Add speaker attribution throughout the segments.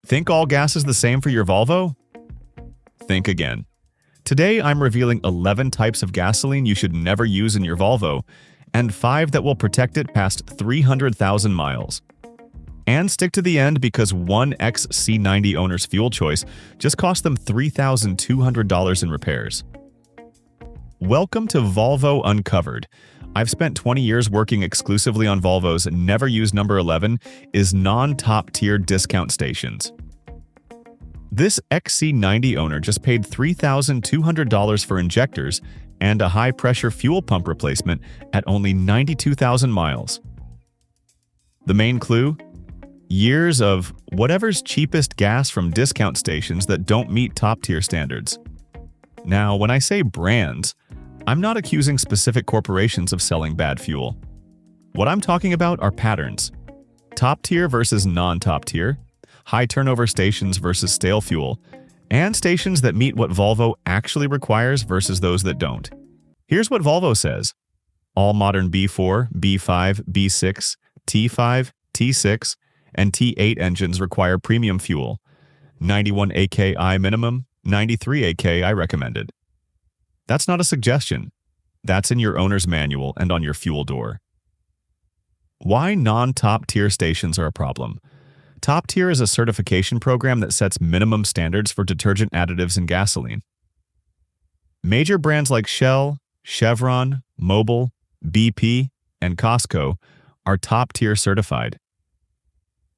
Speaker 1: Think all gas is the same for your Volvo? Think again. Today, I'm revealing 11 types of gasoline you should never use in your Volvo, and 5 that will protect it past 300,000 miles. And stick to the end because one XC90 owner's fuel choice just cost them $3,200 in repairs. Welcome to Volvo Uncovered. I've spent 20 years working exclusively on Volvos and never used number 11 is non-top tier discount stations. This XC90 owner just paid $3,200 for injectors and a high-pressure fuel pump replacement at only 92,000 miles. The main clue? Years of whatever's cheapest gas from discount stations that don't meet top-tier standards. Now, when I say brands, I'm not accusing specific corporations of selling bad fuel. What I'm talking about are patterns. Top-tier versus non-top tier, high-turnover stations versus stale fuel, and stations that meet what Volvo actually requires versus those that don't. Here's what Volvo says. All modern B4, B5, B6, T5, T6, and T8 engines require premium fuel. 91 AKI minimum, 93 AKI recommended. That's not a suggestion. That's in your owner's manual and on your fuel door. Why non-top tier stations are a problem? Top tier is a certification program that sets minimum standards for detergent additives in gasoline. Major brands like Shell, Chevron, Mobil, BP, and Costco are top tier certified.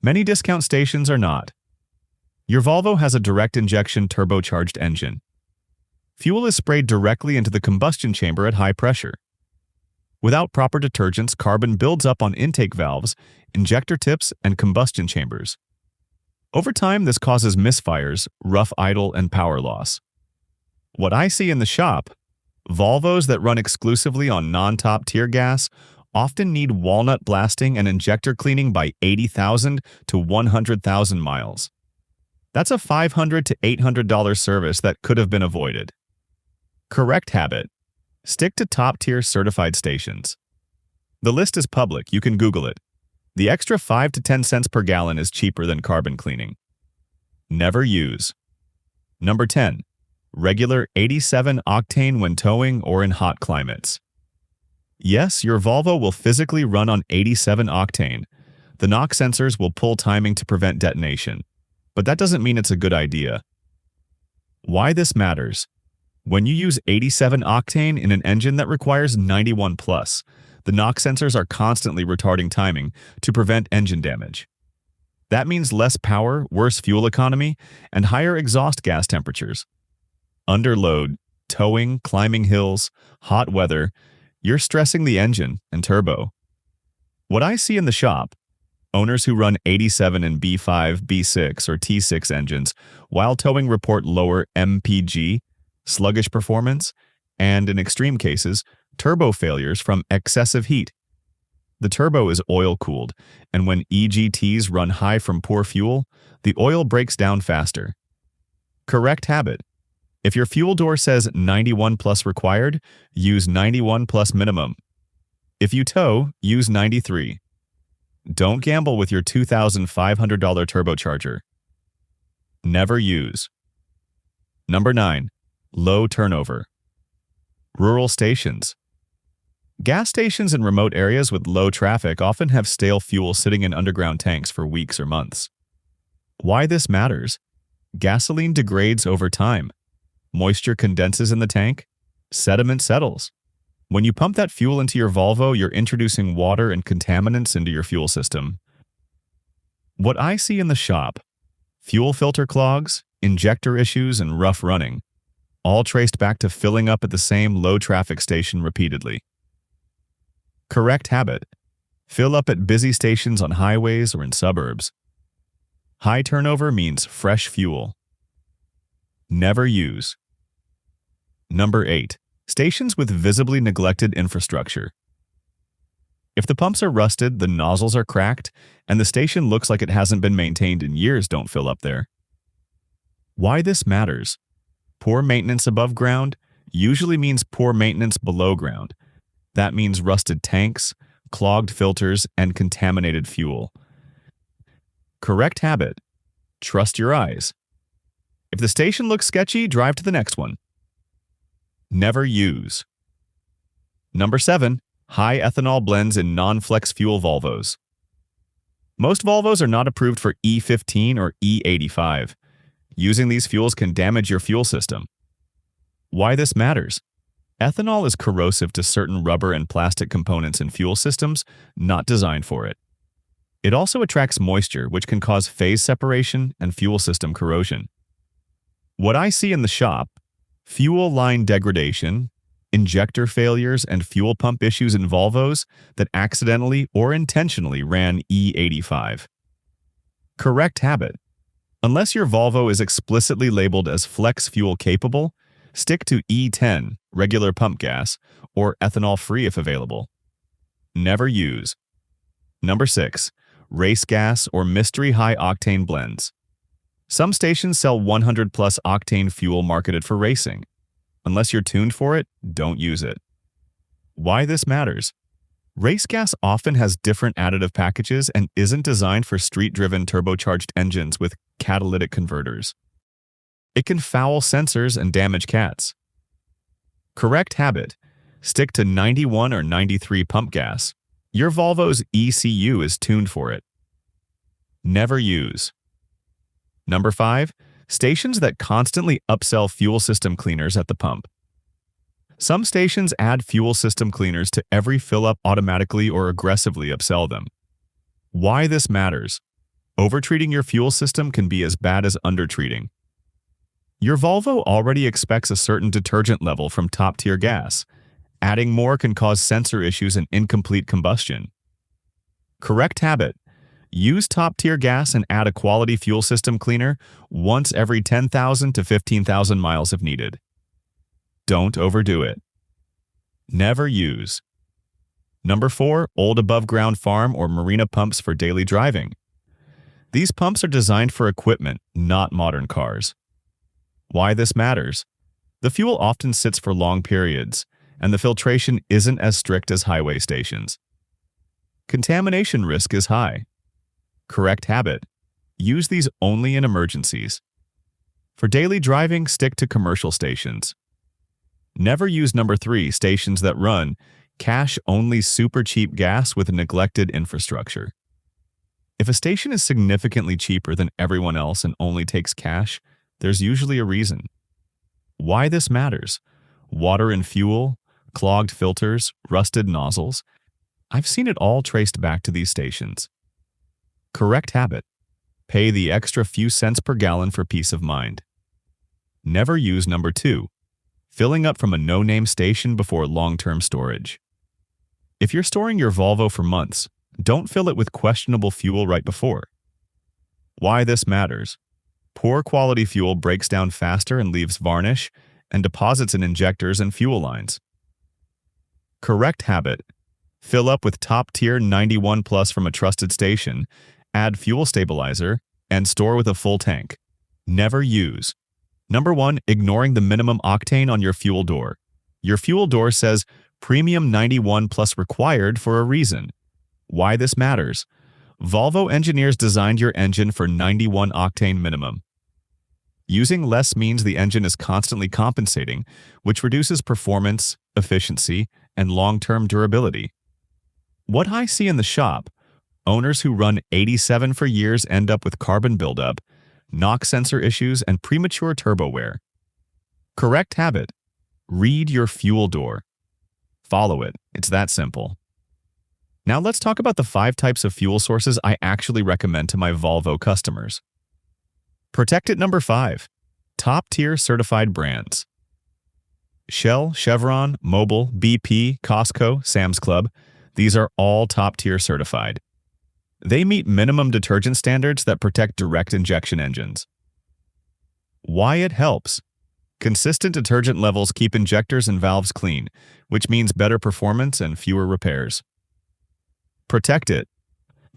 Speaker 1: Many discount stations are not. Your Volvo has a direct injection turbocharged engine. Fuel is sprayed directly into the combustion chamber at high pressure. Without proper detergents, carbon builds up on intake valves, injector tips, and combustion chambers. Over time, this causes misfires, rough idle, and power loss. What I see in the shop, Volvos that run exclusively on non-top tier gas often need walnut blasting and injector cleaning by 80,000 to 100,000 miles. That's a $500 to $800 service that could have been avoided. Correct habit. Stick to top-tier certified stations. The list is public, you can Google it. The extra 5 to 10 cents per gallon is cheaper than carbon cleaning. Never use. Number 10. Regular 87 octane when towing or in hot climates. Yes, your Volvo will physically run on 87 octane. The knock sensors will pull timing to prevent detonation. But that doesn't mean it's a good idea. Why this matters? When you use 87 octane in an engine that requires 91 plus, the knock sensors are constantly retarding timing to prevent engine damage. That means less power, worse fuel economy, and higher exhaust gas temperatures. Under load, towing, climbing hills, hot weather, you're stressing the engine and turbo. What I see in the shop, owners who run 87 in B5, B6, or T6 engines while towing report lower MPG, sluggish performance, and in extreme cases, turbo failures from excessive heat. The turbo is oil-cooled, and when EGTs run high from poor fuel, the oil breaks down faster. Correct habit. If your fuel door says 91 plus required, use 91 plus minimum. If you tow, use 93. Don't gamble with your $2,500 turbocharger. Never use. Number 9. Low turnover. Rural stations. Gas stations in remote areas with low traffic often have stale fuel sitting in underground tanks for weeks or months. Why this matters? Gasoline degrades over time. Moisture condenses in the tank. Sediment settles. When you pump that fuel into your Volvo, you're introducing water and contaminants into your fuel system. What I see in the shop, fuel filter clogs, injector issues, and rough running, all traced back to filling up at the same low-traffic station repeatedly. Correct habit. Fill up at busy stations on highways or in suburbs. High turnover means fresh fuel. Never use. Number 8. Stations with visibly neglected infrastructure. If the pumps are rusted, the nozzles are cracked, and the station looks like it hasn't been maintained in years, don't fill up there. Why this matters? Poor maintenance above ground usually means poor maintenance below ground. That means rusted tanks, clogged filters, and contaminated fuel. Correct habit. Trust your eyes. If the station looks sketchy, drive to the next one. Never use. Number 7. High ethanol blends in non-flex fuel Volvos. Most Volvos are not approved for E15 or E85. Using these fuels can damage your fuel system. Why this matters? Ethanol is corrosive to certain rubber and plastic components in fuel systems not designed for it. It also attracts moisture, which can cause phase separation and fuel system corrosion. What I see in the shop: fuel line degradation, injector failures, and fuel pump issues in Volvos that accidentally or intentionally ran E85. Correct habit: unless your Volvo is explicitly labeled as flex fuel capable, stick to E10, regular pump gas, or ethanol-free if available. Never use. Number 6. Race gas or mystery high octane blends. Some stations sell 100+ octane fuel marketed for racing. Unless you're tuned for it, don't use it. Why this matters? Race gas often has different additive packages and isn't designed for street-driven turbocharged engines with catalytic converters. It can foul sensors and damage cats. Correct habit: stick to 91 or 93 pump gas. Your Volvo's ECU is tuned for it. Never use. Number 5. Stations that constantly upsell fuel system cleaners at the pump. Some stations add fuel system cleaners to every fill-up automatically or aggressively upsell them. Why this matters? Overtreating your fuel system can be as bad as undertreating. Your Volvo already expects a certain detergent level from top-tier gas. Adding more can cause sensor issues and incomplete combustion. Correct habit: use top-tier gas and add a quality fuel system cleaner once every 10,000 to 15,000 miles if needed. Don't overdo it. Never use. Number 4. Old above-ground farm or marina pumps for daily driving. These pumps are designed for equipment, not modern cars. Why this matters? The fuel often sits for long periods, and the filtration isn't as strict as highway stations. Contamination risk is high. Correct habit: use these only in emergencies. For daily driving, stick to commercial stations. Never use number 3. Stations that run cash-only super cheap gas with neglected infrastructure. If a station is significantly cheaper than everyone else and only takes cash, there's usually a reason. Why this matters? Water and fuel, clogged filters, rusted nozzles. I've seen it all traced back to these stations. Correct habit: pay the extra few cents per gallon for peace of mind. Never use number 2. Filling up from a no-name station before long-term storage. If you're storing your Volvo for months, don't fill it with questionable fuel right before. Why this matters? Poor quality fuel breaks down faster and leaves varnish and deposits in injectors and fuel lines. Correct habit: fill up with top-tier 91+ from a trusted station, add fuel stabilizer, and store with a full tank. Never use. Number 1. Ignoring the minimum octane on your fuel door. Your fuel door says Premium 91+ required for a reason. Why this matters? Volvo engineers designed your engine for 91 octane minimum. Using less means the engine is constantly compensating, which reduces performance, efficiency, and long-term durability. What I see in the shop: owners who run 87 for years end up with carbon buildup, knock sensor issues, and premature turbo wear. Correct habit: read your fuel door. Follow it. It's that simple. Now let's talk about the 5 types of fuel sources I actually recommend to my Volvo customers. Protect it. Number 5. Top-tier certified brands. Shell, Chevron, Mobil, BP, Costco, Sam's Club. These are all top-tier certified. They meet minimum detergent standards that protect direct injection engines. Why it helps? Consistent detergent levels keep injectors and valves clean, which means better performance and fewer repairs. Protect it.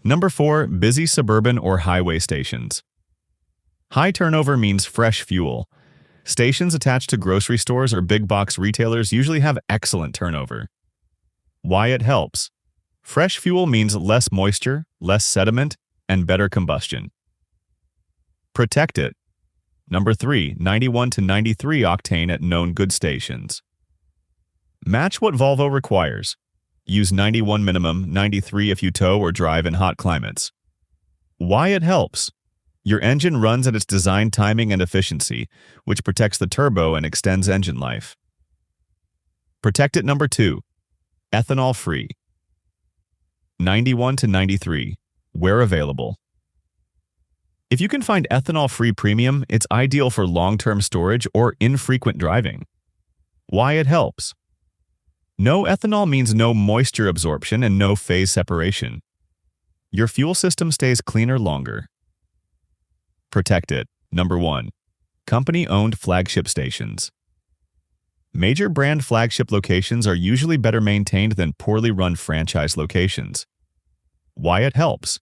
Speaker 1: Number 4. Busy suburban or highway stations. High turnover means fresh fuel. Stations attached to grocery stores or big box retailers usually have excellent turnover. Why it helps? Fresh fuel means less moisture, less sediment, and better combustion. Protect it. Number 3, 91 to 93 octane at known good stations. Match what Volvo requires. Use 91 minimum, 93 if you tow or drive in hot climates. Why it helps. Your engine runs at its design timing and efficiency, which protects the turbo and extends engine life. Protect it. Number 2, ethanol free. 91 to 93, where available. If you can find ethanol-free premium, it's ideal for long-term storage or infrequent driving. Why it helps. No ethanol means no moisture absorption and no phase separation. Your fuel system stays cleaner longer. Protect it. Number 1, company-owned flagship stations. Major brand flagship locations are usually better maintained than poorly run franchise locations. Why it helps.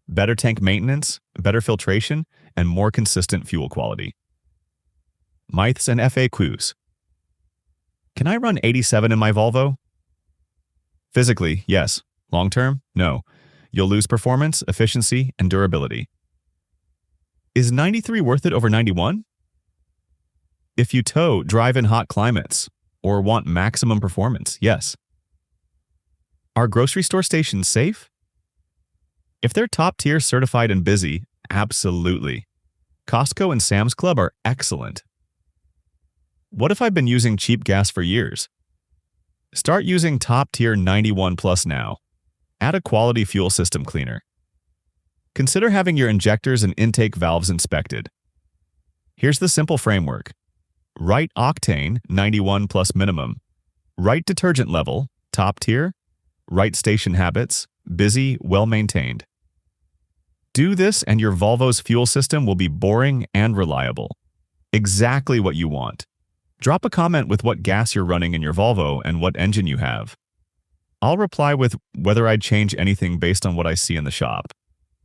Speaker 1: Better tank maintenance, better filtration, and more consistent fuel quality. Myths and FAQs. Can I run 87 in my Volvo? Physically, yes. Long-term, no. You'll lose performance, efficiency, and durability. Is 93 worth it over 91? If you tow, drive in hot climates, or want maximum performance, yes. Are grocery store stations safe? If they're top-tier certified and busy, absolutely. Costco and Sam's Club are excellent. What if I've been using cheap gas for years? Start using top-tier 91 Plus now. Add a quality fuel system cleaner. Consider having your injectors and intake valves inspected. Here's the simple framework. Right octane, 91 plus minimum. Right detergent level, top tier. Right station habits, busy, well-maintained. Do this and your Volvo's fuel system will be boring and reliable. Exactly what you want. Drop a comment with what gas you're running in your Volvo and what engine you have. I'll reply with whether I'd change anything based on what I see in the shop.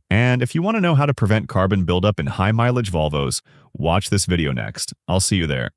Speaker 1: And if you want to know how to prevent carbon buildup in high-mileage Volvos, watch this video next. I'll see you there.